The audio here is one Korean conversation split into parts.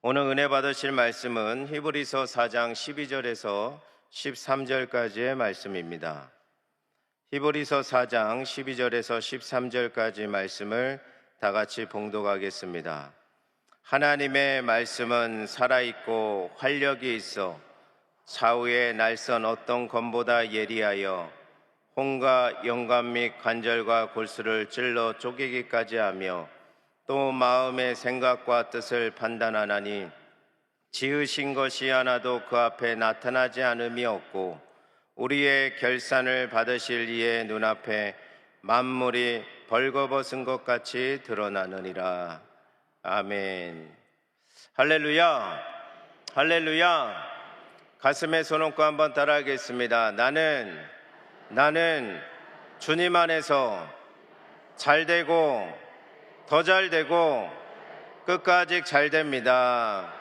오늘 은혜 받으실 말씀은 히브리서 4장 12절에서 13절까지의 말씀입니다. 히브리서 4장 12절에서 13절까지 말씀을 다 같이 봉독하겠습니다. 하나님의 말씀은 살아있고 활력이 있어 사후의 날선 어떤 검보다 예리하여 혼과 영관 및 관절과 골수를 찔러 쪼개기까지 하며 또 마음의 생각과 뜻을 판단하나니 지으신 것이 하나도 그 앞에 나타나지 않음이 없고 우리의 결산을 받으실 이의 눈앞에 만물이 벌거벗은 것 같이 드러나느니라. 아멘. 할렐루야, 할렐루야. 가슴에 손 얹고 한번 따라하겠습니다. 나는 주님 안에서 잘되고 더 잘되고 끝까지 잘됩니다.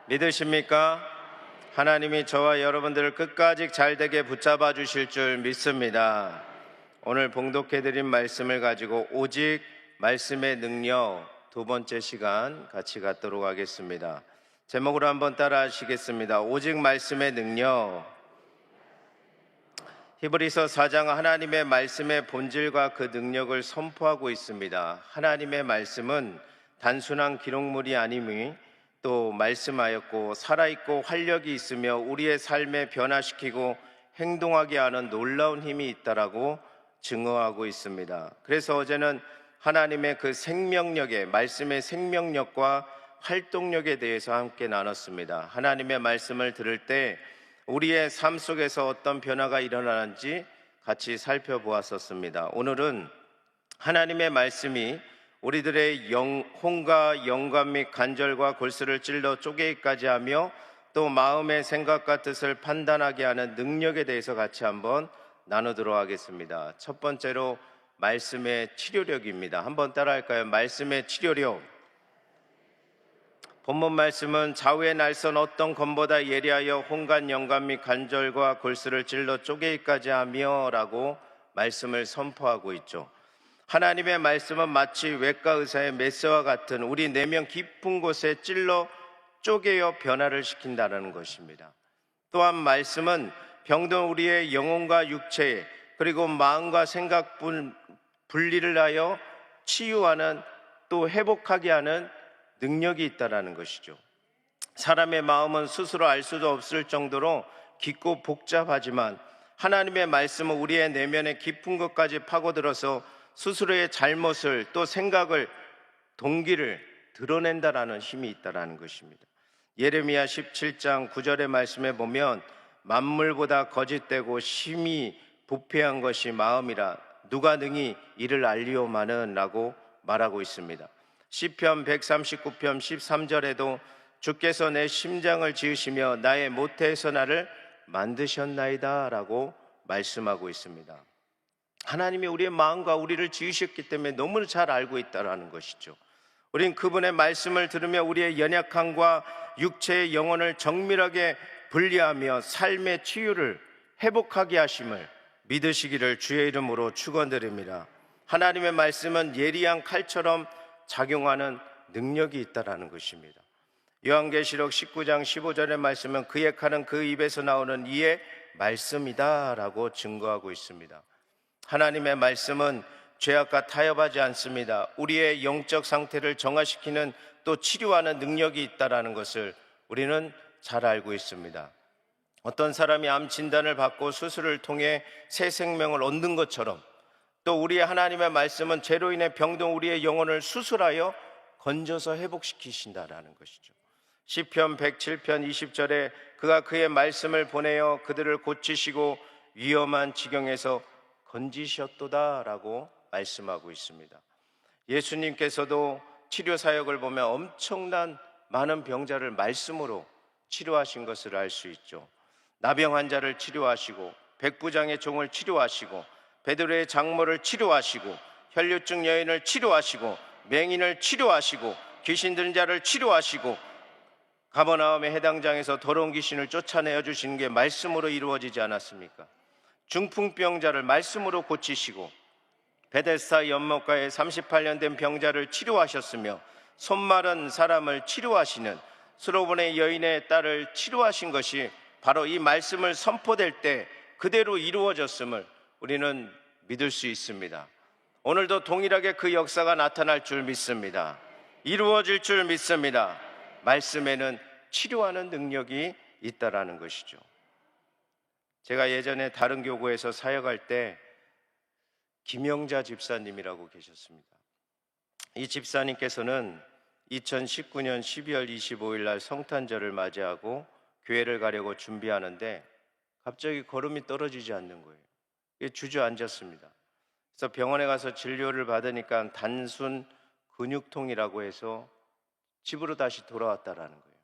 믿으십니까? 하나님이 저와 여러분들을 끝까지 잘되게 붙잡아 주실 줄 믿습니다. 오늘 봉독해드린 말씀을 가지고 오직 말씀의 능력 두 번째 시간 같이 갖도록 하겠습니다. 제목으로 한번 따라 하시겠습니다. 오직 말씀의 능력. 히브리서 4장 하나님의 말씀의 본질과 그 능력을 선포하고 있습니다. 하나님의 말씀은 단순한 기록물이 아님이 또 말씀하였고 살아있고 활력이 있으며 우리의 삶에 변화시키고 행동하게 하는 놀라운 힘이 있다라고 증거하고 있습니다. 그래서 어제는 하나님의 그 생명력의 말씀의 생명력과 활동력에 대해서 함께 나눴습니다. 하나님의 말씀을 들을 때 우리의 삶 속에서 어떤 변화가 일어나는지 같이 살펴보았었습니다. 오늘은 하나님의 말씀이 우리들의 혼과 영관 및 관절과 골수를 찔러 쪼개기까지 하며 또 마음의 생각과 뜻을 판단하게 하는 능력에 대해서 같이 한번 나누도록 하겠습니다. 첫 번째로 말씀의 치료력입니다. 한번 따라할까요? 말씀의 치료력. 본문 말씀은 좌우의 날선 어떤 검보다 예리하여 혼과 영관 및 관절과 골수를 찔러 쪼개기까지 하며 라고 말씀을 선포하고 있죠. 하나님의 말씀은 마치 외과 의사의 메스와 같은 우리 내면 깊은 곳에 찔러 쪼개어 변화를 시킨다는 것입니다. 또한 말씀은 병든 우리의 영혼과 육체 그리고 마음과 생각 분리를 하여 치유하는 또 회복하게 하는 능력이 있다라는 것이죠. 사람의 마음은 스스로 알 수도 없을 정도로 깊고 복잡하지만 하나님의 말씀은 우리의 내면의 깊은 것까지 파고들어서 스스로의 잘못을 또 생각을 동기를 드러낸다라는 힘이 있다라는 것입니다. 예레미야 17장 9절의 말씀에 보면 만물보다 거짓되고 심히 부패한 것이 마음이라 누가 능히 이를 알리오마는 라고 말하고 있습니다. 시편 139편 13절에도 주께서 내 심장을 지으시며 나의 모태에서 나를 만드셨나이다 라고 말씀하고 있습니다. 하나님이 우리의 마음과 우리를 지으셨기 때문에 너무 잘 알고 있다는 것이죠. 우린 그분의 말씀을 들으며 우리의 연약함과 육체의 영혼을 정밀하게 분리하며 삶의 치유를 회복하게 하심을 믿으시기를 주의 이름으로 축원드립니다. 하나님의 말씀은 예리한 칼처럼 작용하는 능력이 있다는 것입니다. 요한계시록 19장 15절의 말씀은 그의 칼은 그 입에서 나오는 이의 말씀이다 라고 증거하고 있습니다. 하나님의 말씀은 죄악과 타협하지 않습니다. 우리의 영적 상태를 정화시키는 또 치료하는 능력이 있다는 것을 우리는 잘 알고 있습니다. 어떤 사람이 암 진단을 받고 수술을 통해 새 생명을 얻는 것처럼 또 우리의 하나님의 말씀은 죄로 인해 병든 우리의 영혼을 수술하여 건져서 회복시키신다라는 것이죠. 시편 107편 20절에 그가 그의 말씀을 보내어 그들을 고치시고 위험한 지경에서 건지셨도다라고 말씀하고 있습니다. 예수님께서도 치료 사역을 보면 엄청난 많은 병자를 말씀으로 치료하신 것을 알 수 있죠. 나병 환자를 치료하시고 백부장의 종을 치료하시고 베드로의 장모를 치료하시고 혈류증 여인을 치료하시고 맹인을 치료하시고 귀신 들린 자를 치료하시고 가버나움의 해당장에서 더러운 귀신을 쫓아내어 주시는 게 말씀으로 이루어지지 않았습니까? 중풍병자를 말씀으로 고치시고 베데스다 연못가에 38년 된 병자를 치료하셨으며 손 마른 사람을 치료하시는 스로본의 여인의 딸을 치료하신 것이 바로 이 말씀을 선포될 때 그대로 이루어졌음을 우리는 믿을 수 있습니다. 오늘도 동일하게 그 역사가 나타날 줄 믿습니다. 이루어질 줄 믿습니다. 말씀에는 치료하는 능력이 있다라는 것이죠. 제가 예전에 다른 교구에서 사역할 때 김영자 집사님이라고 계셨습니다. 이 집사님께서는 2019년 12월 25일 날 성탄절을 맞이하고 교회를 가려고 준비하는데 갑자기 걸음이 떨어지지 않는 거예요. 주저앉았습니다. 그래서 병원에 가서 진료를 받으니까 단순 근육통이라고 해서 집으로 다시 돌아왔다라는 거예요.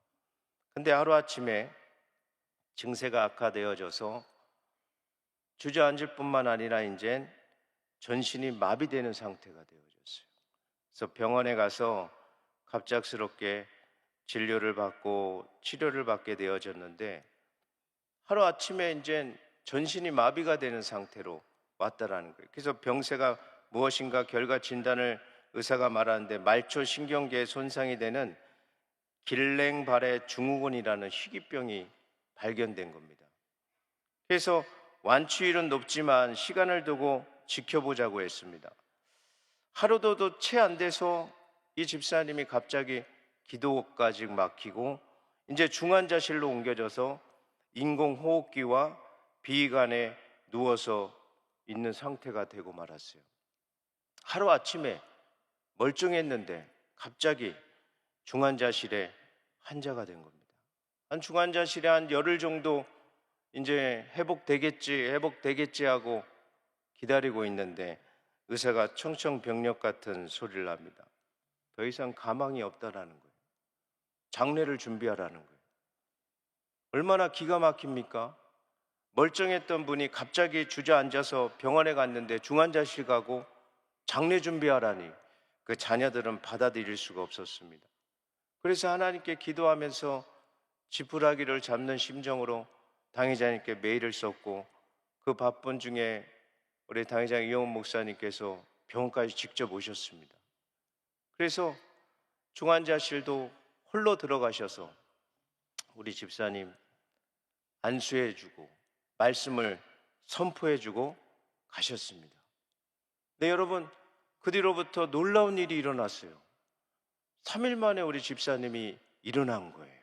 근데 하루아침에 증세가 악화되어져서 주저앉을 뿐만 아니라 이제 전신이 마비되는 상태가 되어졌어요. 그래서 병원에 가서 갑작스럽게 진료를 받고 치료를 받게 되어졌는데 하루아침에 이제 전신이 마비가 되는 상태로 왔다라는 거예요. 그래서 병세가 무엇인가 결과 진단을 의사가 말하는데 말초 신경계에 손상이 되는 길랭발의 증후군이라는 희귀병이 발견된 겁니다. 그래서 완치율은 높지만 시간을 두고 지켜보자고 했습니다. 하루도 채 안 돼서 이 집사님이 갑자기 기도까지 막히고 이제 중환자실로 옮겨져서 인공호흡기와 비위관에 누워서 있는 상태가 되고 말았어요. 하루아침에 멀쩡했는데 갑자기 중환자실에 환자가 된 겁니다. 한 중환자실에 한 열흘 정도 이제 회복되겠지 하고 기다리고 있는데 의사가 청청병력 같은 소리를 합니다. 더 이상 가망이 없다라는 거예요. 장례를 준비하라는 거예요. 얼마나 기가 막힙니까? 멀쩡했던 분이 갑자기 주저앉아서 병원에 갔는데 중환자실 가고 장례 준비하라니 그 자녀들은 받아들일 수가 없었습니다. 그래서 하나님께 기도하면서 지푸라기를 잡는 심정으로 당회장님께 메일을 썼고 그 바쁜 중에 우리 당회장 이용훈 목사님께서 병원까지 직접 오셨습니다. 그래서 중환자실도 홀로 들어가셔서 우리 집사님 안수해주고 말씀을 선포해주고 가셨습니다. 네, 여러분, 그 뒤로부터 놀라운 일이 일어났어요. 3일 만에 우리 집사님이 일어난 거예요.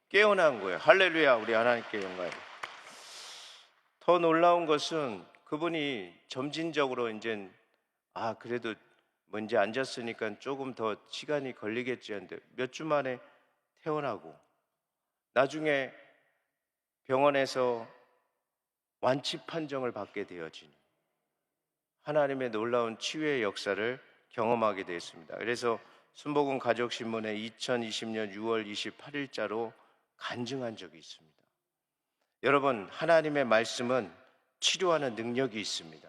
깨어난 거예요. 할렐루야, 우리 하나님께 영광. 더 놀라운 것은 그분이 점진적으로 이제 그래도 이제 앉았으니까 조금 더 시간이 걸리겠지 했는데 몇 주 만에 퇴원하고 나중에 병원에서 완치 판정을 받게 되어진 하나님의 놀라운 치유의 역사를 경험하게 되었습니다. 그래서 순복음 가족신문에 2020년 6월 28일자로 간증한 적이 있습니다. 여러분, 하나님의 말씀은 치료하는 능력이 있습니다.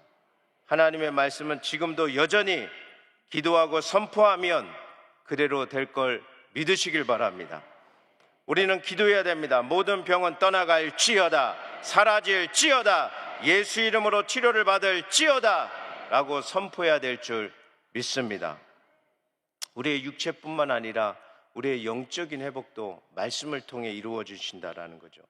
하나님의 말씀은 지금도 여전히 기도하고 선포하면 그대로 될 걸 믿으시길 바랍니다. 우리는 기도해야 됩니다. 모든 병은 떠나갈지어다, 사라질지어다, 예수 이름으로 치료를 받을지어다 라고 선포해야 될 줄 믿습니다. 우리의 육체뿐만 아니라 우리의 영적인 회복도 말씀을 통해 이루어 주신다라는 거죠.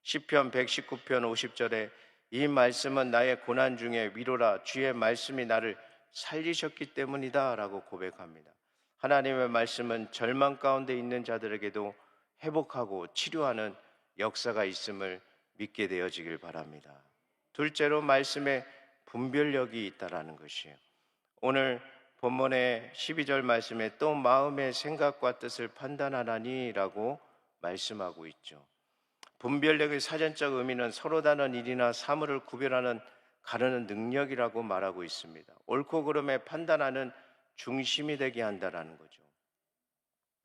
시편 119편 50절에 이 말씀은 나의 고난 중에 위로라, 주의 말씀이 나를 살리셨기 때문이다 라고 고백합니다. 하나님의 말씀은 절망 가운데 있는 자들에게도 회복하고 치료하는 역사가 있음을 믿게 되어지길 바랍니다. 둘째로 말씀에 분별력이 있다라는 것이에요. 오늘 본문의 12절 말씀에 또 마음의 생각과 뜻을 판단하나니 라고 말씀하고 있죠. 분별력의 사전적 의미는 서로 다른 일이나 사물을 구별하는 가르는 능력이라고 말하고 있습니다. 옳고 그름에 판단하는 중심이 되게 한다는 거죠.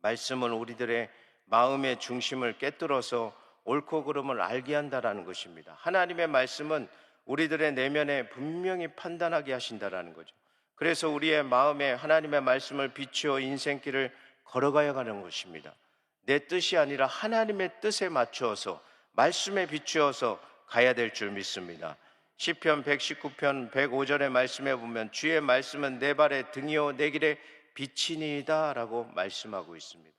말씀은 우리들의 마음의 중심을 깨뚫어서 옳고 그름을 알게 한다는 것입니다. 하나님의 말씀은 우리들의 내면에 분명히 판단하게 하신다는 거죠. 그래서 우리의 마음에 하나님의 말씀을 비추어 인생길을 걸어가야 하는 것입니다. 내 뜻이 아니라 하나님의 뜻에 맞추어서 말씀에 비추어서 가야 될 줄 믿습니다. 시편 119편 105절의 말씀에 보면 주의 말씀은 내 발의 등이요 내 길의 빛이니이다라고 말씀하고 있습니다.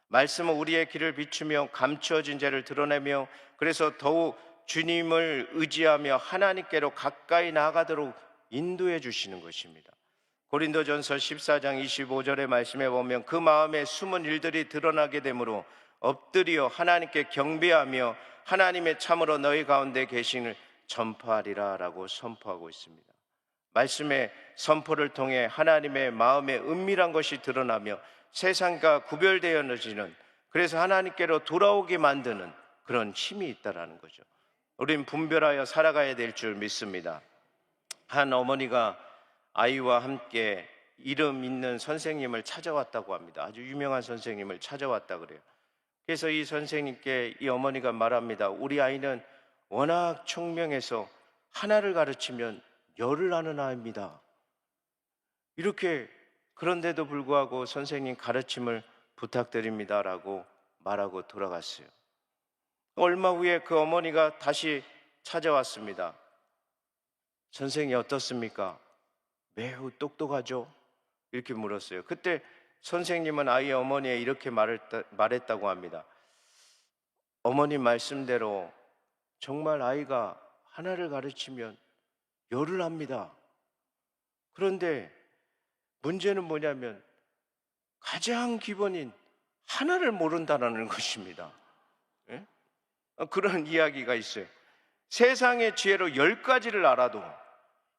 말씀은 우리의 길을 비추며 감추어진 죄를 드러내며 그래서 더욱 주님을 의지하며 하나님께로 가까이 나아가도록 인도해 주시는 것입니다. 고린도전서 14장 25절의 말씀에 보면 그 마음에 숨은 일들이 드러나게 되므로 엎드려 하나님께 경배하며 하나님의 참으로 너희 가운데 계심을 전파하리라 라고 선포하고 있습니다. 말씀의 선포를 통해 하나님의 마음에 은밀한 것이 드러나며 세상과 구별되어지는, 그래서 하나님께로 돌아오게 만드는 그런 힘이 있다라는 거죠. 우린 분별하여 살아가야 될 줄 믿습니다. 한 어머니가 아이와 함께 이름 있는 선생님을 찾아왔다고 합니다. 아주 유명한 선생님을 찾아왔다 그래요. 그래서 이 선생님께 이 어머니가 말합니다. 우리 아이는 워낙 총명해서 하나를 가르치면 열을 하는 아이입니다. 이렇게, 그런데도 불구하고 선생님 가르침을 부탁드립니다라고 말하고 돌아갔어요. 얼마 후에 그 어머니가 다시 찾아왔습니다. 선생님 어떻습니까? 매우 똑똑하죠? 이렇게 물었어요. 그때 선생님은 아이의 어머니에 이렇게 말했다고 합니다. 어머님 말씀대로 정말 아이가 하나를 가르치면 열을 합니다. 그런데 문제는 뭐냐면 가장 기본인 하나를 모른다는 것입니다. 예? 그런 이야기가 있어요. 세상의 지혜로 10가지를 알아도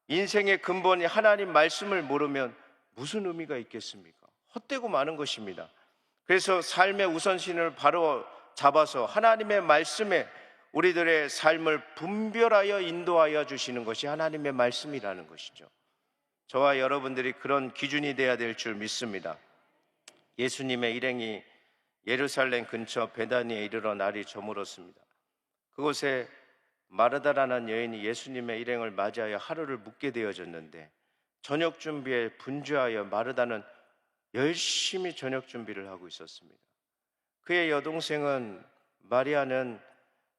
인생의 근본이 하나님 말씀을 모르면 무슨 의미가 있겠습니까? 헛되고 마는 것입니다. 그래서 삶의 우선순위를 바로 잡아서 하나님의 말씀에 우리들의 삶을 분별하여 인도하여 주시는 것이 하나님의 말씀이라는 것이죠. 저와 여러분들이 그런 기준이 되어야 될 줄 믿습니다. 예수님의 일행이 예루살렘 근처 베다니에 이르러 날이 저물었습니다. 그곳에 마르다라는 여인이 예수님의 일행을 맞이하여 하루를 묵게 되어졌는데 저녁 준비에 분주하여 마르다는 열심히 저녁 준비를 하고 있었습니다. 그의 여동생은 마리아는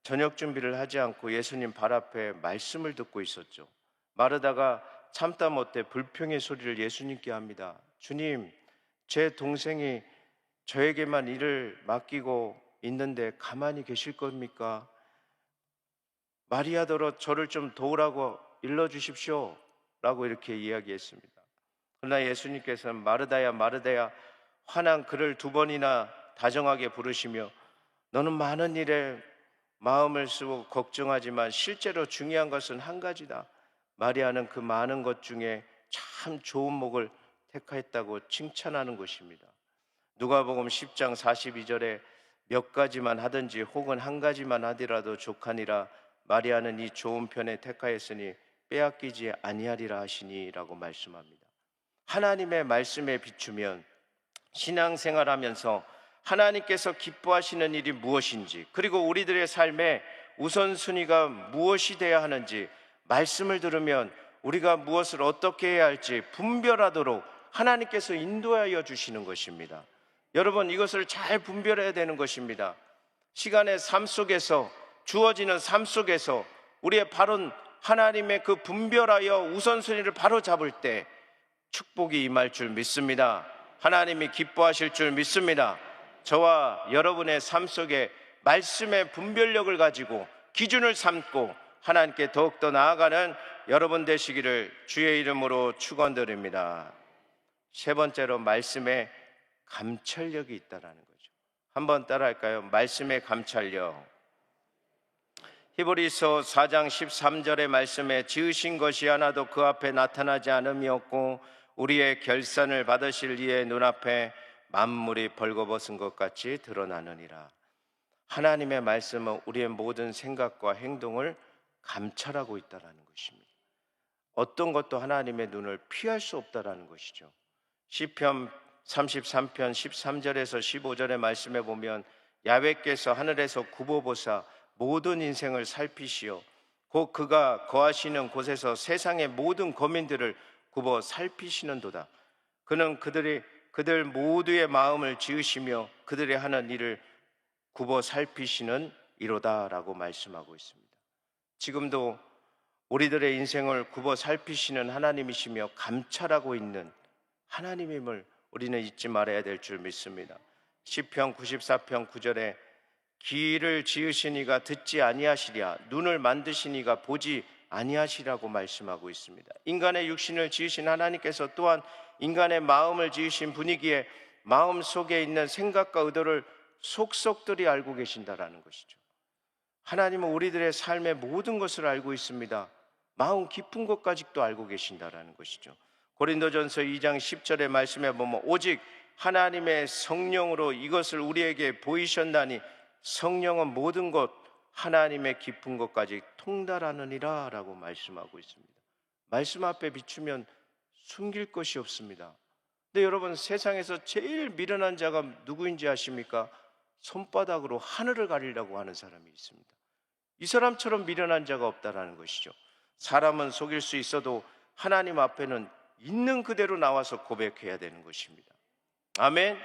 저녁 준비를 하지 않고 예수님 발 앞에 말씀을 듣고 있었죠. 마르다가 참다 못해 불평의 소리를 예수님께 합니다. 주님, 제 동생이 저에게만 일을 맡기고 있는데 가만히 계실 겁니까? 마리아더러 저를 좀 도우라고 일러주십시오 라고 이렇게 이야기했습니다. 그러나 예수님께서는 마르다야 마르다야, 화난 그를 2번이나 다정하게 부르시며 너는 많은 일에 마음을 쓰고 걱정하지만 실제로 중요한 것은 한 가지다. 마리아는 그 많은 것 중에 참 좋은 목을 택하였다고 칭찬하는 것입니다. 누가복음 10장 42절에 몇 가지만 하든지 혹은 한 가지만 하더라도 족하니라. 마리아는 이 좋은 편에 택하였으니 빼앗기지 아니하리라 하시니라고 말씀합니다. 하나님의 말씀에 비추면 신앙생활하면서 하나님께서 기뻐하시는 일이 무엇인지, 그리고 우리들의 삶의 우선순위가 무엇이 되어야 하는지 말씀을 들으면 우리가 무엇을 어떻게 해야 할지 분별하도록 하나님께서 인도하여 주시는 것입니다. 여러분, 이것을 잘 분별해야 되는 것입니다. 시간의 삶 속에서, 주어지는 삶 속에서 우리의 바른 하나님의 그 분별하여 우선순위를 바로 잡을 때 축복이 임할 줄 믿습니다. 하나님이 기뻐하실 줄 믿습니다. 저와 여러분의 삶 속에 말씀의 분별력을 가지고 기준을 삼고 하나님께 더욱더 나아가는 여러분 되시기를 주의 이름으로 축원드립니다. 세 번째로, 말씀에 감찰력이 있다라는 거죠. 한번 따라할까요? 말씀의 감찰력. 히브리서 4장 13절의 말씀에 지으신 것이 하나도 그 앞에 나타나지 않음이 없고 우리의 결산을 받으실 이의 눈앞에 만물이 벌거벗은 것 같이 드러나느니라. 하나님의 말씀은 우리의 모든 생각과 행동을 감찰하고 있다는 것입니다. 어떤 것도 하나님의 눈을 피할 수 없다는 것이죠. 시편 33편 13절에서 15절의 말씀에 보면 야훼께서 하늘에서 굽어보사 모든 인생을 살피시어 곧 그가 거하시는 곳에서 세상의 모든 거민들을 굽어 살피시는도다. 그는 그들 모두의 마음을 지으시며 그들의 하는 일을 굽어 살피시는 이로다라고 말씀하고 있습니다. 지금도 우리들의 인생을 굽어 살피시는 하나님이시며 감찰하고 있는 하나님임을 우리는 잊지 말아야 될 줄 믿습니다. 시편 94편 9절에 귀를 지으시니가 듣지 아니하시랴, 눈을 만드시니가 보지 아니하시라고 말씀하고 있습니다. 인간의 육신을 지으신 하나님께서 또한 인간의 마음을 지으신 분이기에 마음 속에 있는 생각과 의도를 속속들이 알고 계신다라는 것이죠. 하나님은 우리들의 삶의 모든 것을 알고 있습니다. 마음 깊은 것까지도 알고 계신다라는 것이죠. 고린도전서 2장 10절의 말씀에 보면 오직 하나님의 성령으로 이것을 우리에게 보이셨나니 성령은 모든 것 하나님의 깊은 것까지 통달하느니라 라고 말씀하고 있습니다. 말씀 앞에 비추면 숨길 것이 없습니다. 근데 여러분, 세상에서 제일 미련한 자가 누구인지 아십니까? 손바닥으로 하늘을 가리려고 하는 사람이 있습니다. 이 사람처럼 미련한 자가 없다라는 것이죠. 사람은 속일 수 있어도 하나님 앞에는 있는 그대로 나와서 고백해야 되는 것입니다. 아멘.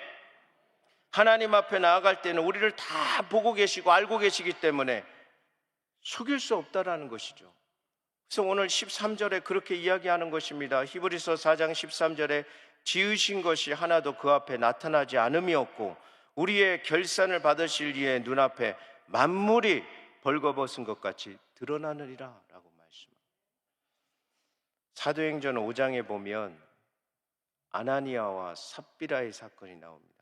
하나님 앞에 나아갈 때는 우리를 다 보고 계시고 알고 계시기 때문에 속일 수 없다라는 것이죠. 그래서 오늘 13절에 그렇게 이야기하는 것입니다. 히브리서 4장 13절에 지으신 것이 하나도 그 앞에 나타나지 않음이 없고 우리의 결산을 받으실 이의 눈앞에 만물이 벌거벗은 것 같이 드러나느니라 라고 말씀합니다. 사도행전 5장에 보면 아나니아와 삽비라의 사건이 나옵니다.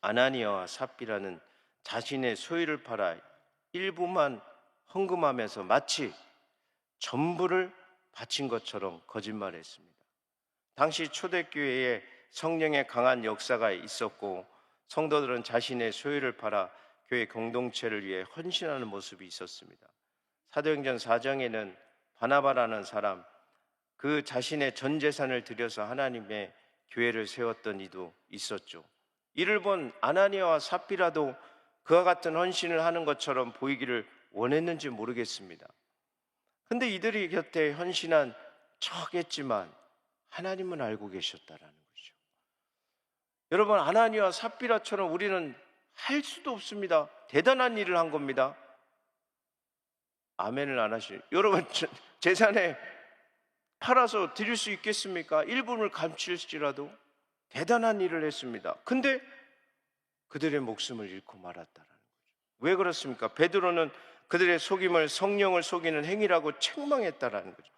아나니아와 삽비라는 자신의 소유를 팔아 일부만 헌금하면서 마치 전부를 바친 것처럼 거짓말했습니다. 당시 초대교회에 성령의 강한 역사가 있었고 성도들은 자신의 소유를 팔아 교회 공동체를 위해 헌신하는 모습이 있었습니다. 사도행전 4장에는 바나바라는 사람, 그 자신의 전 재산을 들여서 하나님의 교회를 세웠던 이도 있었죠. 이를 본 아나니아와 삽비라도 그와 같은 헌신을 하는 것처럼 보이기를 원했는지 모르겠습니다. 근데 이들이 곁에 헌신한 척했지만 하나님은 알고 계셨다라는 거죠. 여러분, 아나니아와 삽비라처럼 우리는 할 수도 없습니다. 대단한 일을 한 겁니다. 아멘을 안 하시는 여러분, 재산에 팔아서 드릴 수 있겠습니까? 일부를 감출지라도 대단한 일을 했습니다. 근데 그들의 목숨을 잃고 말았다라는 거죠. 왜 그렇습니까? 베드로는 그들의 속임을 성령을 속이는 행위라고 책망했다라는 거죠.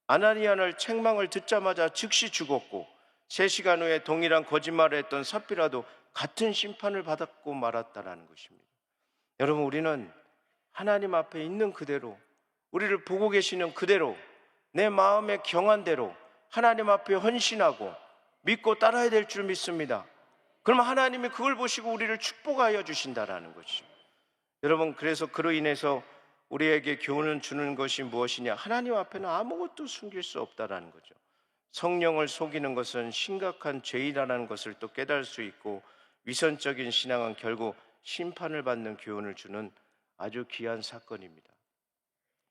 아나니아는 책망을 듣자마자 즉시 죽었고 3시간 후에 동일한 거짓말을 했던 삽비라도 같은 심판을 받았고 말았다라는 것입니다. 여러분, 우리는 하나님 앞에 있는 그대로, 우리를 보고 계시는 그대로, 내 마음에 경한 대로 하나님 앞에 헌신하고 믿고 따라야 될 줄 믿습니다. 그러면 하나님이 그걸 보시고 우리를 축복하여 주신다라는 것이죠. 여러분, 그래서 그로 인해서 우리에게 교훈을 주는 것이 무엇이냐? 하나님 앞에는 아무것도 숨길 수 없다라는 거죠. 성령을 속이는 것은 심각한 죄이라는 것을 또 깨달을 수 있고, 위선적인 신앙은 결국 심판을 받는 교훈을 주는 아주 귀한 사건입니다.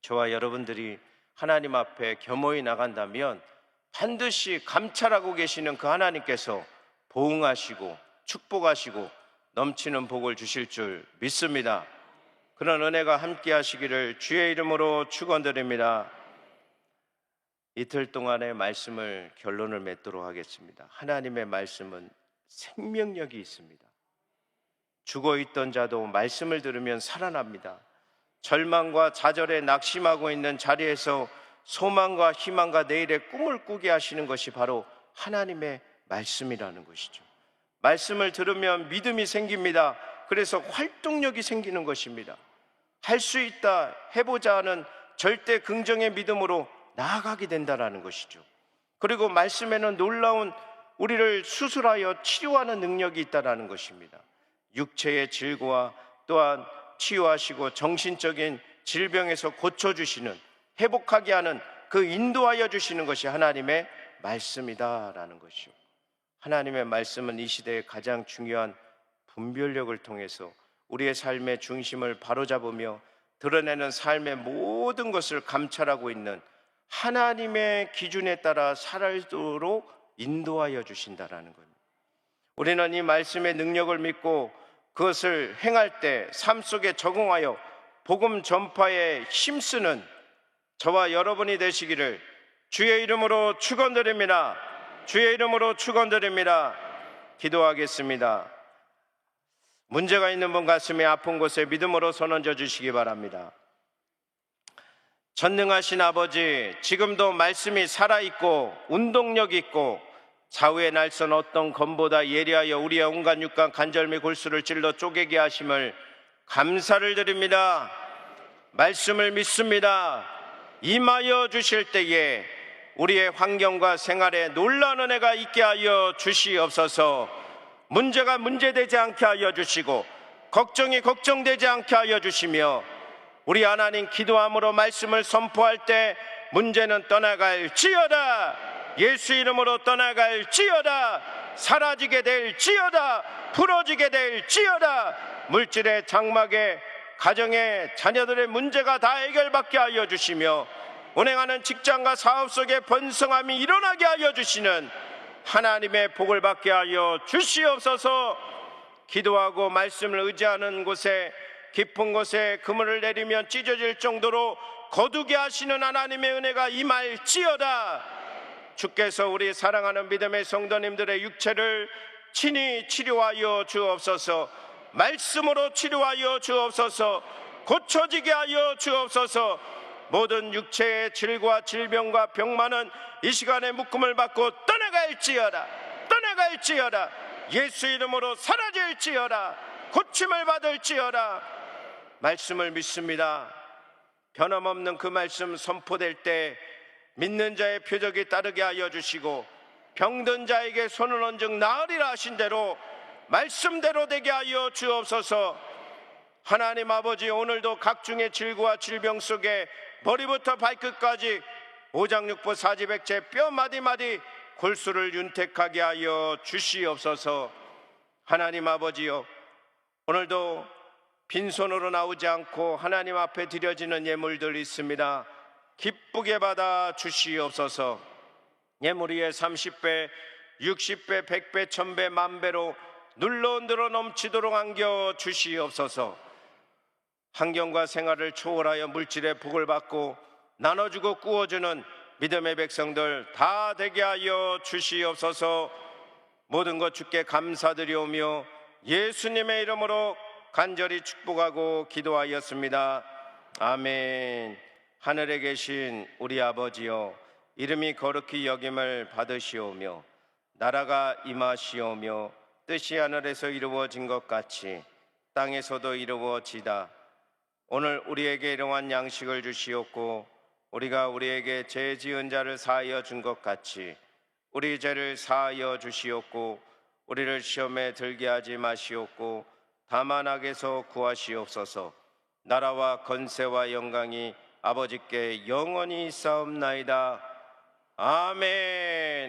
저와 여러분들이 하나님 앞에 겸허히 나간다면 반드시 감찰하고 계시는 그 하나님께서 보응하시고 축복하시고 넘치는 복을 주실 줄 믿습니다. 그런 은혜가 함께 하시기를 주의 이름으로 축원드립니다. 이틀 동안의 말씀을 결론을 맺도록 하겠습니다. 하나님의 말씀은 생명력이 있습니다. 죽어있던 자도 말씀을 들으면 살아납니다. 절망과 좌절에 낙심하고 있는 자리에서 소망과 희망과 내일의 꿈을 꾸게 하시는 것이 바로 하나님의 말씀이라는 것이죠. 말씀을 들으면 믿음이 생깁니다. 그래서 활동력이 생기는 것입니다. 할 수 있다, 해보자 하는 절대 긍정의 믿음으로 나아가게 된다는 것이죠. 그리고 말씀에는 놀라운 우리를 수술하여 치료하는 능력이 있다는 것입니다. 육체의 질고와 또한 치유하시고 정신적인 질병에서 고쳐주시는, 회복하게 하는, 그 인도하여 주시는 것이 하나님의 말씀이다라는 것이요. 하나님의 말씀은 이 시대의 가장 중요한 분별력을 통해서 우리의 삶의 중심을 바로잡으며 드러내는 삶의 모든 것을 감찰하고 있는 하나님의 기준에 따라 살도록 인도하여 주신다라는 겁니다. 우리는 이 말씀의 능력을 믿고 그것을 행할 때 삶 속에 적응하여 복음 전파에 힘쓰는 저와 여러분이 되시기를 주의 이름으로 축원드립니다. 주의 이름으로 축원드립니다. 기도하겠습니다. 문제가 있는 분 가슴에 아픈 곳에 믿음으로 손 얹어 주시기 바랍니다. 전능하신 아버지, 지금도 말씀이 살아있고 운동력 있고 좌우의 날선 어떤 검보다 예리하여 우리의 온갖 육간 관절미 골수를 찔러 쪼개게 하심을 감사를 드립니다. 말씀을 믿습니다. 임하여 주실 때에 우리의 환경과 생활에 놀라운 은혜가 있게 하여 주시옵소서. 문제가 문제되지 않게 하여 주시고 걱정이 걱정되지 않게 하여 주시며 우리 하나님 기도함으로 말씀을 선포할 때 문제는 떠나갈지어다, 예수 이름으로 떠나갈지어다, 사라지게 될지어다, 풀어지게 될지어다, 물질의 장막에 가정의 자녀들의 문제가 다 해결받게 하여 주시며 운행하는 직장과 사업 속에 번성함이 일어나게 하여 주시는 하나님의 복을 받게 하여 주시옵소서. 기도하고 말씀을 의지하는 곳에 깊은 곳에 그물을 내리면 찢어질 정도로 거두게 하시는 하나님의 은혜가 임할지어다. 주께서 우리 사랑하는 믿음의 성도님들의 육체를 친히 치료하여 주옵소서. 말씀으로 치료하여 주옵소서. 고쳐지게 하여 주옵소서. 모든 육체의 질과 질병과 병만은 이 시간에 묶음을 받고 떠나갈지어다, 떠나갈지어다, 예수 이름으로 사라질지어다, 고침을 받을지어다. 말씀을 믿습니다. 변함없는 그 말씀 선포될 때 믿는 자의 표적이 따르게 하여 주시고 병든 자에게 손을 얹은 나으리라 하신 대로 말씀대로 되게 하여 주옵소서. 하나님 아버지, 오늘도 각종의 질과 질병 속에 머리부터 발끝까지 오장육부 사지백체 뼈 마디마디 골수를 윤택하게 하여 주시옵소서. 하나님 아버지여, 오늘도 빈손으로 나오지 않고 하나님 앞에 드려지는 예물들이 있습니다. 기쁘게 받아 주시옵소서. 예물이의 30배, 60배, 100배, 1000배, 만배로 눌러흔들어 넘치도록 안겨 주시옵소서. 환경과 생활을 초월하여 물질의 복을 받고 나눠주고 꾸어주는 믿음의 백성들 다 되게 하여 주시옵소서. 모든 것 주께 감사드리오며 예수님의 이름으로 간절히 축복하고 기도하였습니다. 아멘. 하늘에 계신 우리 아버지여, 이름이 거룩히 여김을 받으시오며 나라가 임하시오며 뜻이 하늘에서 이루어진 것 같이 땅에서도 이루어지다. 오늘 우리에게 일용할 양식을 주시옵고 우리가 우리에게 죄 지은 자를 사하여 준 것 같이 우리 죄를 사하여 주시옵고 우리를 시험에 들게 하지 마시옵고 다만 악에서 구하시옵소서. 나라와 권세와 영광이 아버지께 영원히 있사옵나이다. 아멘.